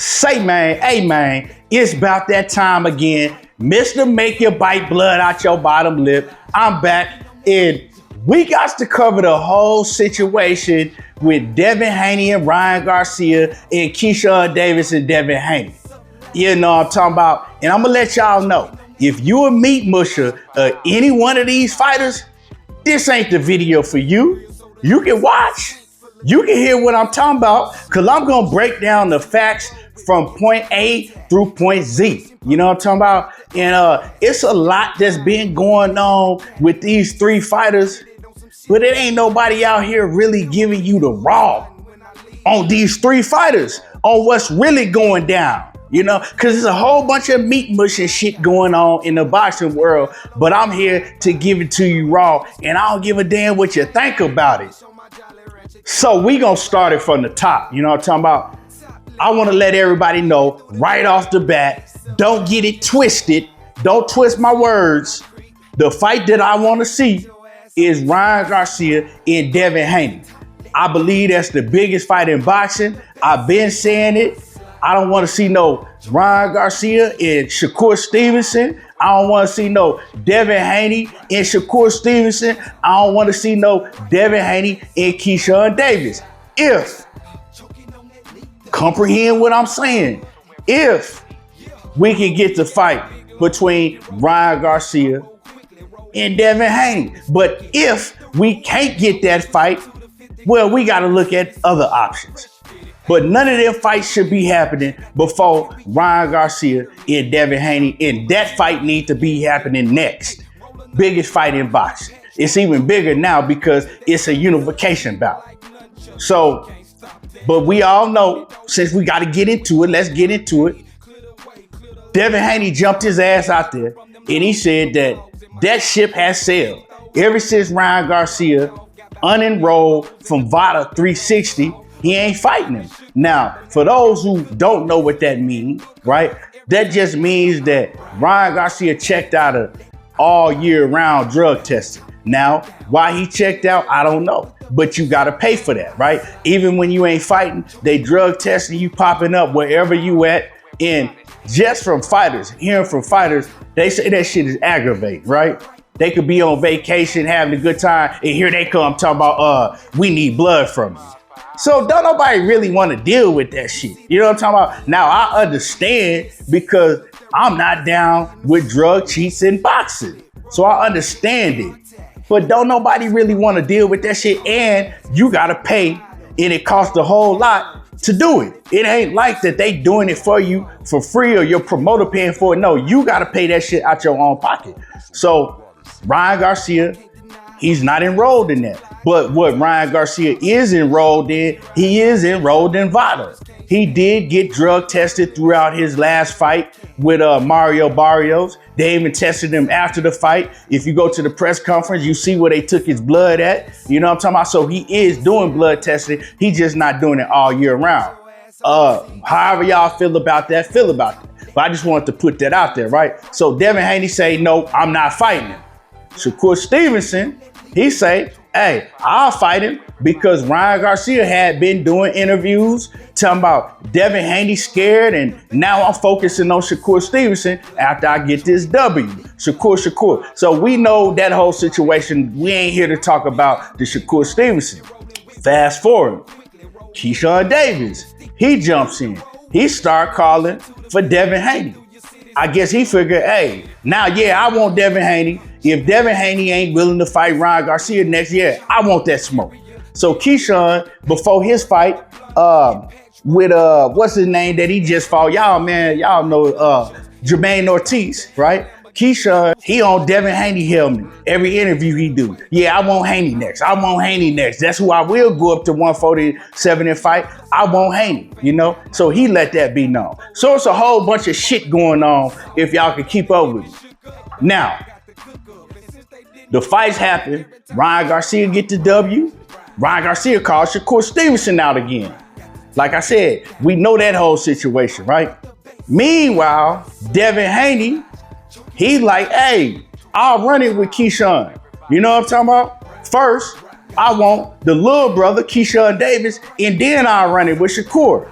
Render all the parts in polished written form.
Say, man, hey, man, it's about that time again. Mr. Make Your Bite Blood Out Your Bottom Lip. I'm back, and we got to cover the whole situation with Devin Haney and Ryan Garcia and Keyshawn Davis and Devin Haney. You know what I'm talking about? And I'm going to let y'all know, if you a meat musher of any one of these fighters, this ain't the video for you. You can watch. You can hear what I'm talking about, because I'm going to break down the facts from point A through point Z. You know what I'm talking about? And it's a lot that's been going on with these three fighters, but it ain't nobody out here really giving you the raw on these three fighters, on what's really going down. You know, because there's a whole bunch of meat mushing shit going on in the boxing world, but I'm here to give it to you raw, and I don't give a damn what you think about it. So we gonna start it from the top. You know what I'm talking about? I want to let everybody know right off the bat, don't get it twisted. Don't twist my words. The fight that I want to see is Ryan Garcia and Devin Haney. I believe that's the biggest fight in boxing. I've been saying it. I don't want to see no Ryan Garcia and Shakur Stevenson. I don't want to see no Devin Haney and Shakur Stevenson. I don't want to see no Devin Haney and Keyshawn Davis. If, comprehend what I'm saying, if we can get the fight between Ryan Garcia and Devin Haney. But if we can't get that fight, well, we got to look at other options. But none of them fights should be happening before Ryan Garcia and Devin Haney, and that fight needs to be happening next. Biggest fight in boxing. It's even bigger now because it's a unification bout. So, but we all know, since we got to get into it, let's get into it. Devin Haney jumped his ass out there, and he said that that ship has sailed. Ever since Ryan Garcia unenrolled from VADA 360, he ain't fighting him. Now, for those who don't know what that means, right? That just means that Ryan Garcia checked out of all year round drug testing. Now, why he checked out, I don't know. But you got to pay for that, right? Even when you ain't fighting, they drug testing you, popping up wherever you at. And just from fighters, hearing from fighters, they say that shit is aggravating, right? They could be on vacation, having a good time, and here they come talking about, we need blood from you. So don't nobody really want to deal with that shit. You know what I'm talking about? Now, I understand, because I'm not down with drug cheats in boxing. So I understand it. But don't nobody really want to deal with that shit. And you got to pay, and it costs a whole lot to do it. It ain't like that they doing it for you for free or your promoter paying for it. No, you got to pay that shit out your own pocket. So Ryan Garcia, he's not enrolled in that. But what Ryan Garcia is enrolled in, he is enrolled in VADA. He did get drug tested throughout his last fight with Mario Barrios. They even tested him after the fight. If you go to the press conference, you see where they took his blood at. You know what I'm talking about? So he is doing blood testing. He's just not doing it all year round. However y'all feel about that, But I just wanted to put that out there, right? So Devin Haney say, no, I'm not fighting him. Shakur Stevenson, he say, hey, I'll fight him, because Ryan Garcia had been doing interviews talking about Devin Haney scared, and now I'm focusing on Shakur Stevenson after I get this W. Shakur. So we know that whole situation. We ain't here to talk about the Shakur Stevenson. Fast forward, Keyshawn Davis, he jumps in. He start calling for Devin Haney. I guess he figured, hey, now, yeah, I want Devin Haney. If Devin Haney ain't willing to fight Ryan Garcia next year, I want that smoke. So Keyshawn, before his fight with, what's his name that he just fought? Y'all know Jermaine Ortiz, right? Keyshawn, he on Devin Haney helmet. Every interview he do. Yeah, I want Haney next. That's who I will go up to 147 and fight. I want Haney, you know? So he let that be known. So it's a whole bunch of shit going on, if y'all can keep up with me. Now, the fights happen. Ryan Garcia get the W. Ryan Garcia calls Shakur Stevenson out again. Like I said, we know that whole situation, right? Meanwhile, Devin Haney, he like, hey, I'll run it with Keyshawn. You know what I'm talking about? First, I want the little brother, Keyshawn Davis, and then I'll run it with Shakur.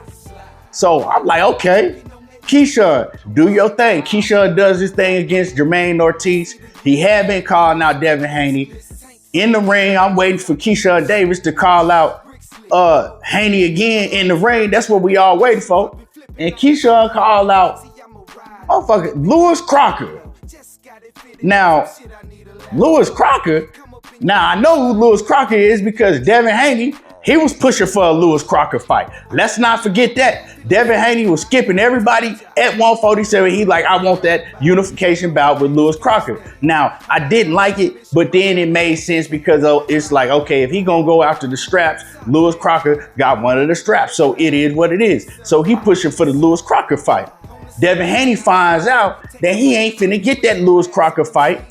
So I'm like, okay, Keyshawn, do your thing. Keyshawn does his thing against Jermaine Ortiz. He had been calling out Devin Haney. In the ring, I'm waiting for Keyshawn Davis to call out Haney again in the ring. That's what we all waiting for. And Keyshawn called out motherfucker Lewis Crocker. Now, Lewis Crocker, now I know who Lewis Crocker is because Devin Haney, he was pushing for a Lewis Crocker fight. Let's not forget that. Devin Haney was skipping everybody at 147. He like, I want that unification bout with Lewis Crocker. Now, I didn't like it, but then it made sense because it's like, okay, if he gonna go after the straps, Lewis Crocker got one of the straps. So it is what it is. So he pushing for the Lewis Crocker fight. Devin Haney finds out that he ain't finna get that Lewis Crocker fight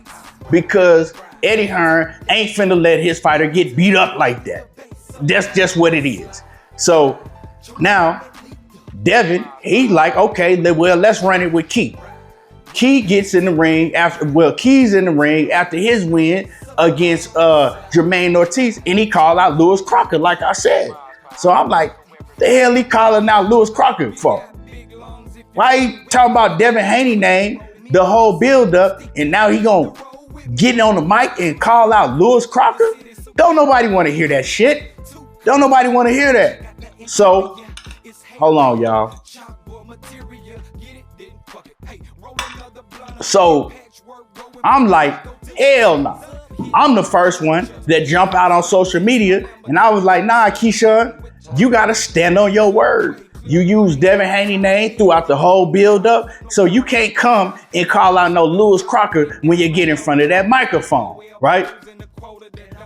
because Eddie Hearn ain't finna let his fighter get beat up like that. That's just what it is. So now Devin, he like, okay, well, let's run it with Key. Key gets in the ring Key's in the ring after his win against Jermaine Ortiz, and he called out Lewis Crocker, like I said. So I'm like, the hell he calling out Lewis Crocker for? Why he talking about Devin Haney name the whole build up, and now he gonna get on the mic and call out Lewis Crocker? Don't nobody want to hear that shit. Don't nobody want to hear that. So, hold on, y'all. So, I'm like, hell no. I'm the first one that jump out on social media, and I was like, nah, Keyshawn, you gotta stand on your word. You use Devin Haney name throughout the whole build-up, so you can't come and call out no Lewis Crocker when you get in front of that microphone, right?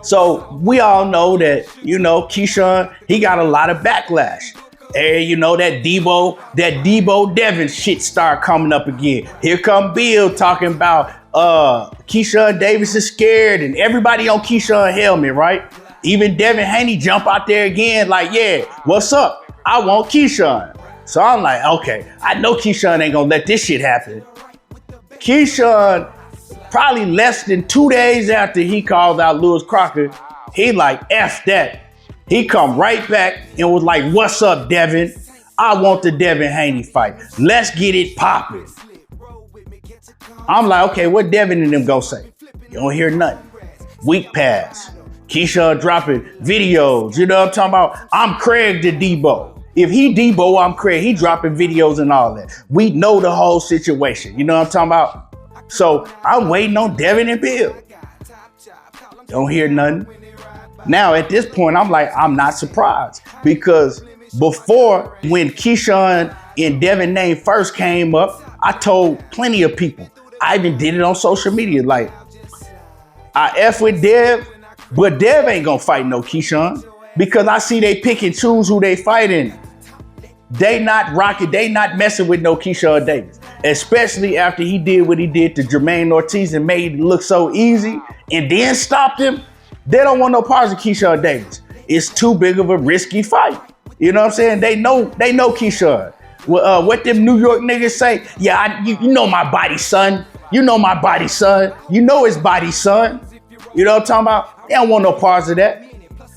So we all know that, Keyshawn, he got a lot of backlash. And that Debo Devin shit start coming up again. Here come Bill talking about Keyshawn Davis is scared and everybody on Keyshawn helmet, right? Even Devin Haney jump out there again like, yeah, what's up? I want Keyshawn. So I'm like, okay, I know Keyshawn ain't gonna let this shit happen. Keyshawn, probably less than 2 days after he called out Lewis Crocker, he like, F that. He come right back and was like, what's up, Devin? I want the Devin Haney fight. Let's get it popping. I'm like, okay, what Devin and them gonna say? You don't hear nothing. Week pass. Keyshawn dropping videos. You know what I'm talking about? I'm Craig to Debo. If he Debo, I'm Craig. He dropping videos and all that. We know the whole situation. You know what I'm talking about? So I'm waiting on Devin and Bill. Don't hear nothing. Now at this point, I'm like, I'm not surprised because before when Keyshawn and Devin name first came up, I told plenty of people. I even did it on social media. Like, I F with Dev, but Dev ain't gonna fight no Keyshawn because I see they pick and choose who they fighting. They not rocking, they not messing with no Keyshawn Davis, especially after he did what he did to Jermaine Ortiz and made it look so easy and then stopped him. They don't want no parts of Keyshawn Davis. It's too big of a risky fight. You know what I'm saying? They know Keyshawn. What them New York niggas say? Yeah, you know my body, son. You know my body, son. You know his body, son. You know what I'm talking about? They don't want no parts of that.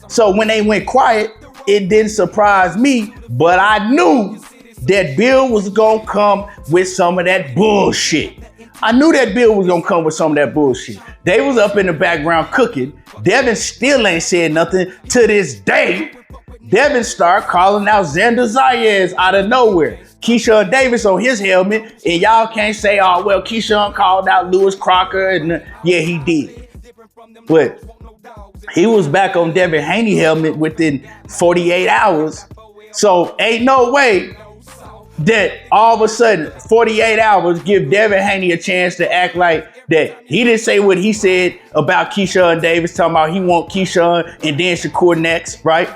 So when they went quiet, it didn't surprise me, but I knew that Bill was gonna come with some of that bullshit. I knew that Bill was gonna come with some of that bullshit. They was up in the background cooking. Devin still ain't said nothing to this day. Devin started calling out Xander Zayas out of nowhere. Keyshawn Davis on his helmet, and y'all can't say, oh, well, Keyshawn called out Lewis Crocker, and yeah, he did. But he was back on Devin Haney helmet within 48 hours. So ain't no way that all of a sudden 48 hours give Devin Haney a chance to act like that he didn't say what he said about Keyshawn Davis, talking about he want Keyshawn and then Shakur next, right?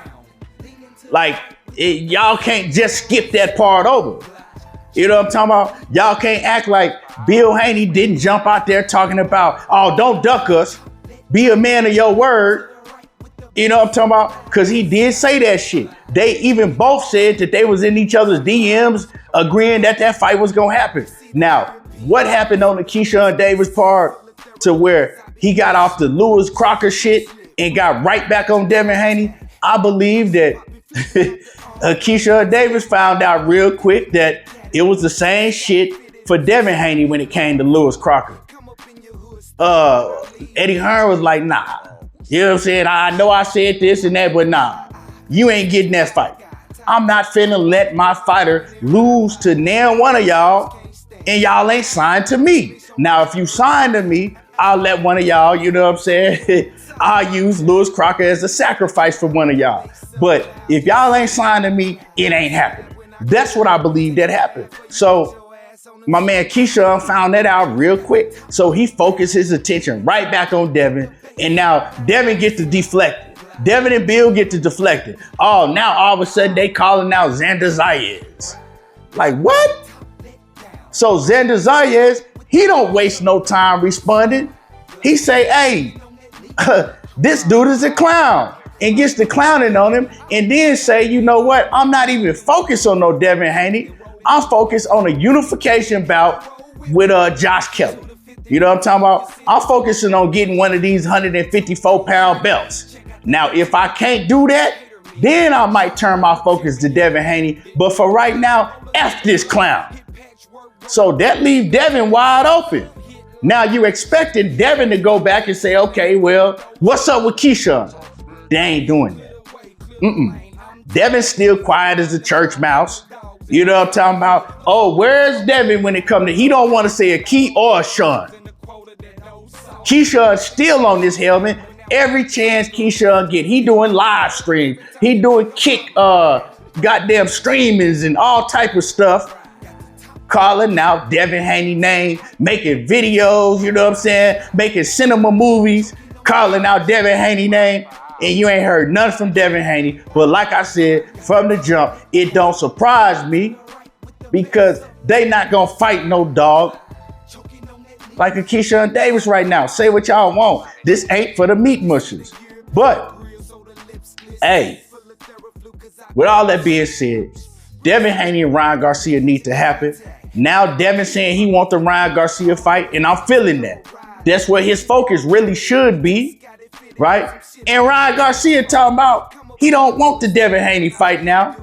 Like, y'all can't just skip that part over. You know what I'm talking about? Y'all can't act like Bill Haney didn't jump out there talking about, oh, don't duck us. Be a man of your word. You know what I'm talking about? Because he did say that shit. They even both said that they was in each other's DMs agreeing that that fight was going to happen. Now, what happened on the Keyshawn Davis part to where he got off the Lewis Crocker shit and got right back on Devin Haney? I believe that Keyshawn Davis found out real quick that it was the same shit for Devin Haney when it came to Lewis Crocker. Eddie Hearn was like, nah. You know what I'm saying? I know I said this and that, but nah. You ain't getting that fight. I'm not finna let my fighter lose to now one of y'all, and y'all ain't signed to me. Now, if you signed to me, I'll let one of y'all, you know what I'm saying? I'll use Lewis Crocker as a sacrifice for one of y'all. But if y'all ain't signed to me, it ain't happening. That's what I believe that happened. So my man Keyshawn found that out real quick. So he focused his attention right back on Devin. And now Devin gets to deflect it. Devin and Bill get to deflect it. Oh, now all of a sudden they calling out Xander Zayas. Like, what? So Xander Zayas, he don't waste no time responding. He say, hey, this dude is a clown, and gets the clowning on him, and then say, you know what? I'm not even focused on no Devin Haney. I'm focused on a unification bout with Josh Kelly. You know what I'm talking about? I'm focusing on getting one of these 154-pound belts. Now, if I can't do that, then I might turn my focus to Devin Haney. But for right now, F this clown. So that leaves Devin wide open. Now you expecting Devin to go back and say, okay, well, what's up with Keyshawn? They ain't doing that. Devin's still quiet as a church mouse. You know what I'm talking about? Oh, where's Devin when it comes to, he don't want to say a Key or a Sean. Keyshawn's still on this helmet. Every chance Keyshawn get, he doing live streams. He doing goddamn streamings and all type of stuff. Calling out Devin Haney name, making videos, you know what I'm saying? Making cinema movies, calling out Devin Haney name. And you ain't heard nothing from Devin Haney. But like I said, from the jump, it don't surprise me because they not gonna fight no dog like a Keyshawn Davis right now. Say what y'all want. This ain't for the meat mushers. But, hey, with all that being said, Devin Haney and Ryan Garcia need to happen. Now Devin saying he wants the Ryan Garcia fight, and I'm feeling that. That's where his focus really should be, right? And Ryan Garcia talking about he don't want the Devin Haney fight now.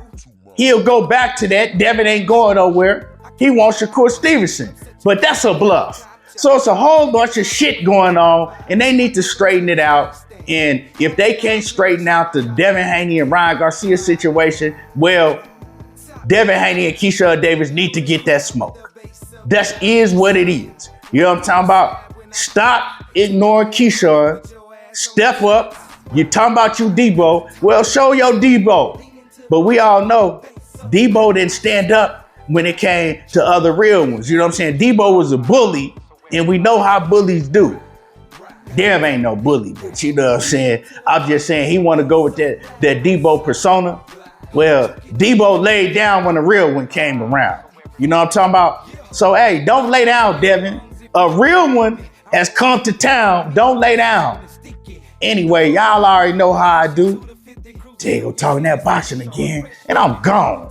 He'll go back to that. Devin ain't going nowhere. He wants Shakur Stevenson, but that's a bluff. So it's a whole bunch of shit going on, and they need to straighten it out. And if they can't straighten out the Devin Haney and Ryan Garcia situation, well, Devin Haney and Keyshawn Davis need to get that smoke. That is what it is. You know what I'm talking about? Stop ignoring Keyshawn. Step up. You're talking about you Debo. Well, show your Debo. But we all know Debo didn't stand up when it came to other real ones. You know what I'm saying? Debo was a bully, and we know how bullies do. Dev ain't no bully, but you know what I'm saying? I'm just saying he want to go with that Debo persona. Well, Debo laid down when the real one came around. You know what I'm talking about? So, hey, don't lay down, Devin. A real one has come to town. Don't lay down. Anyway, y'all already know how I do. Diego talking that boxing again, and I'm gone.